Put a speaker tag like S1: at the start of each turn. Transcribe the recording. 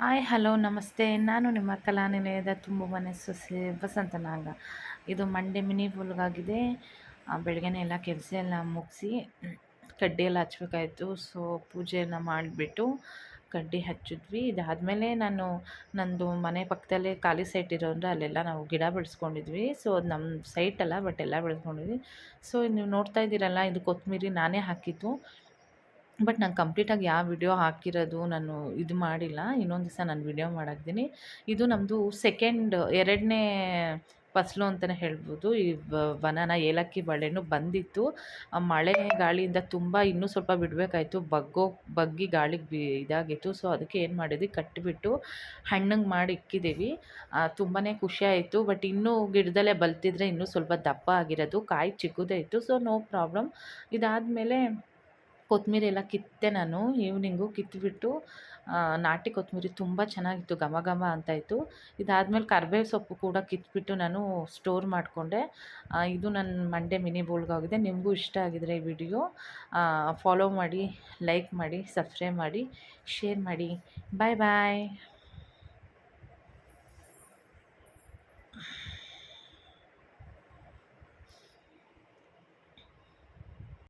S1: Hi hello ನಮಸ್ತೆ. ನಾನು ನಿಮ್ಮ ಕಲಾನಿಲಯದ ತುಂಬು ಮನೆ ಸೊಸೆ ವಸಂತ ನಾಗ. ಇದು ಮಂಡೇ ಮಿನಿ ವ್ಲಾಗಾಗಿದೆ. ಬೆಳಗ್ಗೆನೇ ಎಲ್ಲ ಕೆಲಸ ಎಲ್ಲ ಮುಗಿಸಿ ಕಡ್ಡಿ ಎಲ್ಲ ಹಚ್ಬೇಕಾಯ್ತು. ಸೊ ಪೂಜೆಯನ್ನು ಮಾಡಿಬಿಟ್ಟು ಕಡ್ಡಿ ಹಚ್ಚಿದ್ವಿ. ಇದಾದಮೇಲೆ ನಂದು ಮನೆ ಪಕ್ಕದಲ್ಲೇ ಖಾಲಿ ಸೈಟ್ ಇರೋದ್ರೆ ಅಲ್ಲೆಲ್ಲ ನಾವು ಗಿಡ ಬೆಳೆಸ್ಕೊಂಡಿದ್ವಿ. ಸೊ ಅದು ನಮ್ಮ ಸೈಟ್ ಅಲ್ಲ, ಬಟ್ ಎಲ್ಲ ಬೆಳೆಸ್ಕೊಂಡಿದ್ವಿ. ಸೊ ನೀವು ನೋಡ್ತಾ ಇದ್ದೀರಲ್ಲ, ಇದು ಕೊತ್ತಂಬರಿ ನಾನೇ ಹಾಕಿದ್ದು. ಬಟ್ ನಾನು ಕಂಪ್ಲೀಟಾಗಿ ಯಾವ ವಿಡಿಯೋ ಹಾಕಿರೋದು ನಾನು ಇದು ಮಾಡಿಲ್ಲ. ಇನ್ನೊಂದು ದಿವಸ ನಾನು ವಿಡಿಯೋ ಮಾಡಾಕ್ತೀನಿ. ಇದು ನಮ್ಮದು ಎರಡನೇ ಫಸಲು ಅಂತಲೇ ಹೇಳ್ಬೋದು. ಈ ಬನಾನ ಏಲಕ್ಕಿ ಬಾಳೆಹಣ್ಣು ಬಂದಿತ್ತು. ಮಳೆ ಗಾಳಿಯಿಂದ ತುಂಬ ಇನ್ನೂ ಸ್ವಲ್ಪ ಬಿಡಬೇಕಾಯ್ತು. ಬಗ್ಗಿ ಗಾಳಿಗೆ ಇದಾಗಿತ್ತು. ಸೊ ಅದಕ್ಕೆ ಏನು ಮಾಡಿದ್ವಿ, ಕಟ್ಟಿಬಿಟ್ಟು ಹಣ್ಣಂಗೆ ಮಾಡಿ ಇಕ್ಕಿದ್ದೀವಿ. ತುಂಬಾ ಖುಷಿ ಆಯಿತು. ಬಟ್ ಇನ್ನೂ ಗಿಡದಲ್ಲೇ ಬಲ್ತಿದ್ರೆ ಇನ್ನೂ ಸ್ವಲ್ಪ ದಪ್ಪ ಆಗಿರೋದು, ಕಾಯಿ ಚಿಕ್ಕದೇ ಇತ್ತು. So no problem. ಇದಾದಮೇಲೆ ಕೊತ್ತಂಬರಿ ಎಲ್ಲ ಕಿತ್ತೆ ನಾನು ಈವ್ನಿಂಗು ಕಿತ್ಬಿಟ್ಟು, ನಾಟಿ ಕೊತ್ತಂಬರಿ ತುಂಬ ಚೆನ್ನಾಗಿತ್ತು, ಘಮ ಘಮ ಅಂತ ಇತ್ತು. ಇದಾದಮೇಲೆ ಕರಿಬೇವು ಸೊಪ್ಪು ಕೂಡ ಕಿತ್ಬಿಟ್ಟು ನಾನು ಸ್ಟೋರ್ ಮಾಡಿಕೊಂಡೆ. ಇದು ನನ್ನ ಮಂಡೇ ಮಿನಿ ಬೋಲ್ಗಾಗಿದೆ. ನಿಮಗೂ ಇಷ್ಟ ಆಗಿದರೆ ಈ ವಿಡಿಯೋ ಫಾಲೋ ಮಾಡಿ, ಲೈಕ್ ಮಾಡಿ, ಸಬ್ಸ್ಕ್ರೈಬ್ ಮಾಡಿ, ಶೇರ್ ಮಾಡಿ. ಬಾಯ್ ಬಾಯ್.